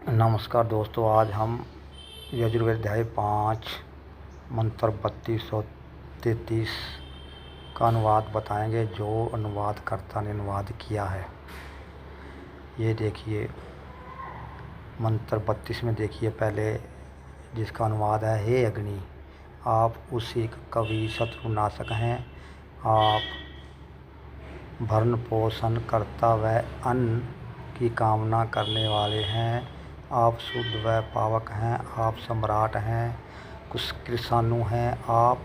नमस्कार दोस्तों, आज हम यजुर्वेद अध्याय 5 मंत्र 3233 का अनुवाद बताएंगे, जो अनुवादकर्ता ने अनुवाद किया है। ये देखिए मंत्र 32 में देखिए पहले जिसका अनुवाद है, हे अग्नि, आप उसी कवि शत्रुनाशक हैं। आप भरण पोषण करता व अन्न की कामना करने वाले हैं। आप शुद्ध व पावक हैं। आप सम्राट हैं, कृषाणु हैं। आप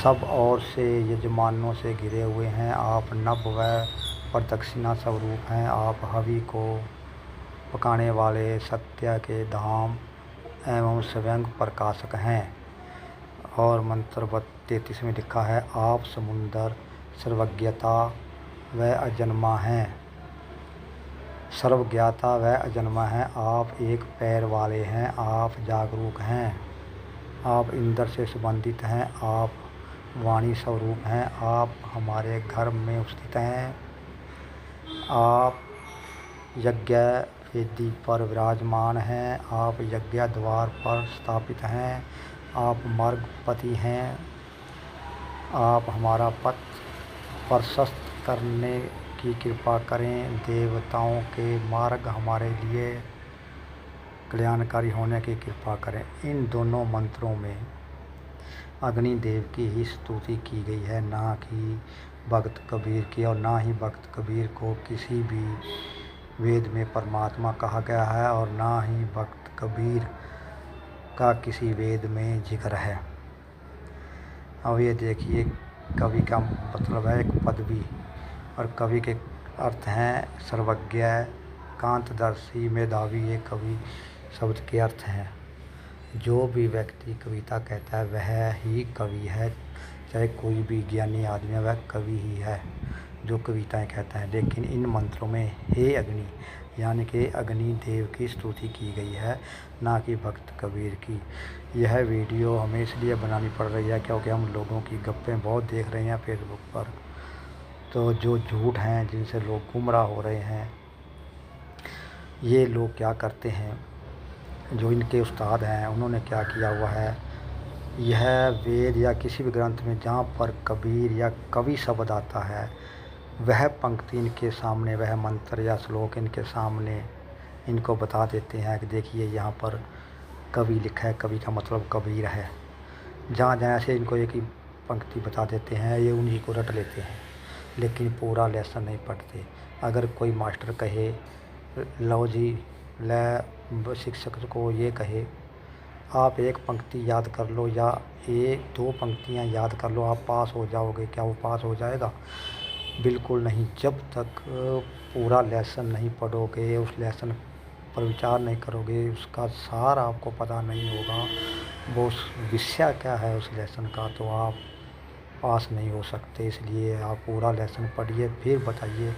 सब ओर से यजमानों से घिरे हुए हैं। आप नभ व प्रदक्षिणा स्वरूप हैं। आप हवि को पकाने वाले सत्य के धाम एवं स्वयं प्रकाशक हैं। और मंत्र 33 में लिखा है, आप समुंदर सर्वज्ञता व अजन्मा हैं। सर्वज्ञाता व अजन्मा हैं। आप एक पैर वाले हैं। आप जागरूक हैं। आप इंद्र से संबंधित हैं। आप वाणी स्वरूप हैं। आप हमारे घर में स्थित हैं। आप यज्ञ वेदी पर विराजमान हैं। आप यज्ञ द्वार पर स्थापित हैं। आप मार्गपति हैं। आप हमारा पथ प्रशस्त करने की कृपा करें। देवताओं के मार्ग हमारे लिए कल्याणकारी होने की कृपा करें। इन दोनों मंत्रों में अग्निदेव की ही स्तुति की गई है, ना कि भक्त कबीर की। और ना ही भक्त कबीर को किसी भी वेद में परमात्मा कहा गया है, और ना ही भक्त कबीर का किसी वेद में जिक्र है। अब ये देखिए, कवि का मतलब है एक पदवी, और कवि के अर्थ हैं सर्वज्ञ, कांतदर्शी, मेधावी। ये कवि शब्द के अर्थ हैं। जो भी व्यक्ति कविता कहता है वह ही कवि है। चाहे कोई भी ज्ञानी आदमी है, वह कवि ही है जो कविताएं कहता है। लेकिन इन मंत्रों में हे अग्नि यानी कि अग्नि देव की स्तुति की गई है, ना कि भक्त कबीर की। यह वीडियो हमें इसलिए बनानी पड़ रही है क्योंकि हम लोगों की गप्पें बहुत देख रहे हैं फेसबुक पर। तो जो झूठ हैं, जिनसे लोग गुमराह हो रहे हैं, ये लोग क्या करते हैं, जो इनके उस्ताद हैं उन्होंने क्या किया हुआ है, यह वेद या किसी भी ग्रंथ में जहाँ पर कबीर या कवि शब्द आता है, वह पंक्ति इनके सामने, वह मंत्र या श्लोक इनके सामने इनको बता देते हैं कि देखिए यहाँ पर कवि लिखा है, कवि का मतलब कबीर है। जहाँ जहाँ से इनको एक ही पंक्ति बता देते हैं, ये उन्हीं को रट लेते हैं, लेकिन पूरा लेसन नहीं पढ़ते। अगर कोई मास्टर कहे, लो जी, शिक्षक को ये कहे आप एक पंक्ति याद कर लो या एक दो पंक्तियाँ याद कर लो, आप पास हो जाओगे, क्या वो पास हो जाएगा? बिल्कुल नहीं। जब तक पूरा लेसन नहीं पढ़ोगे, उस लेसन पर विचार नहीं करोगे, उसका सार आपको पता नहीं होगा, वो विषय क्या है उस लेसन का, तो आप पास नहीं हो सकते। इसलिए आप पूरा लेसन पढ़िए, फिर बताइए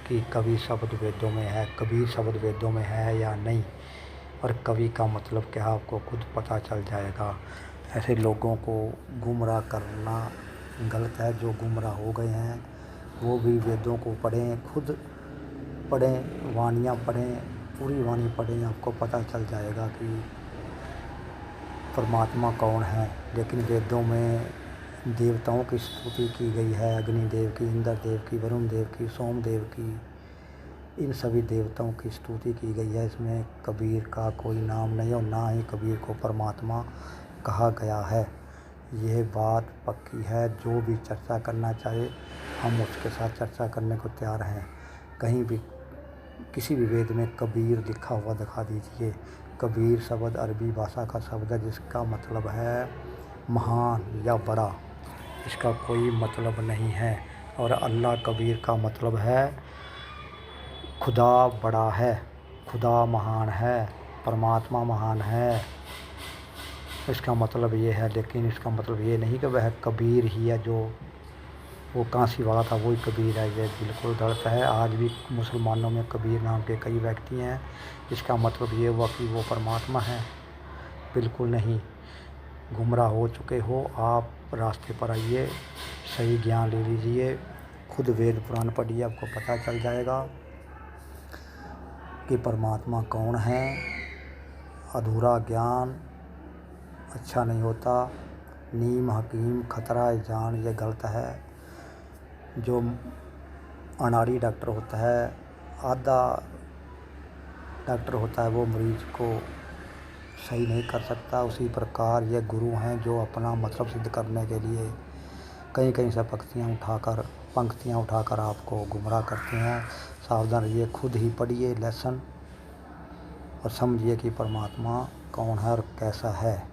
कि कवि शब्द वेदों में है, कबीर शब्द वेदों में है या नहीं, और कवि का मतलब क्या आपको खुद पता चल जाएगा। ऐसे लोगों को गुमराह करना गलत है। जो गुमराह हो गए हैं वो भी वेदों को पढ़ें, खुद पढ़ें, वाणियाँ पढ़ें, पूरी वाणी पढ़ें, आपको पता चल जाएगा कि परमात्मा कौन है। लेकिन वेदों में देवताओं की स्तुति की गई है, अग्निदेव की, इंद्र देव की, वरुण देव की, सोमदेव की, इन सभी देवताओं की स्तुति की गई है। इसमें कबीर का कोई नाम नहीं, और ना ही कबीर को परमात्मा कहा गया है। यह बात पक्की है। जो भी चर्चा करना चाहे हम उसके साथ चर्चा करने को तैयार हैं। कहीं भी किसी भी वेद में कबीर लिखा हुआ दिखा दीजिए। कबीर शब्द अरबी भाषा का शब्द है, जिसका मतलब है महान या बड़ा। इसका कोई मतलब नहीं है। और अल्लाह कबीर का मतलब है खुदा बड़ा है, खुदा महान है, परमात्मा महान है, इसका मतलब ये है। लेकिन इसका मतलब ये नहीं कि वह कबीर ही है, जो वो काशी वाला था वही कबीर है। ये बिल्कुल गलत है। आज भी मुसलमानों में कबीर नाम के कई व्यक्ति हैं। इसका मतलब ये हुआ कि वो परमात्मा है? बिल्कुल नहीं। गुमराह हो चुके हो आप, रास्ते पर आइए, सही ज्ञान ले लीजिए, खुद वेद पुराण पढ़िए, आपको पता चल जाएगा। कि परमात्मा कौन है। अधूरा ज्ञान अच्छा नहीं होता। नीम हकीम खतरा जान ये गलत है। जो अनाड़ी डॉक्टर होता है, आधा डॉक्टर होता है, वो मरीज को सही नहीं कर सकता। उसी प्रकार ये गुरु हैं जो अपना मतलब सिद्ध करने के लिए कहीं कहीं से पंक्तियाँ उठाकर आपको गुमराह करते हैं। सावधान रहिए, खुद ही पढ़िए लेसन और समझिए कि परमात्मा कौन है और कैसा है।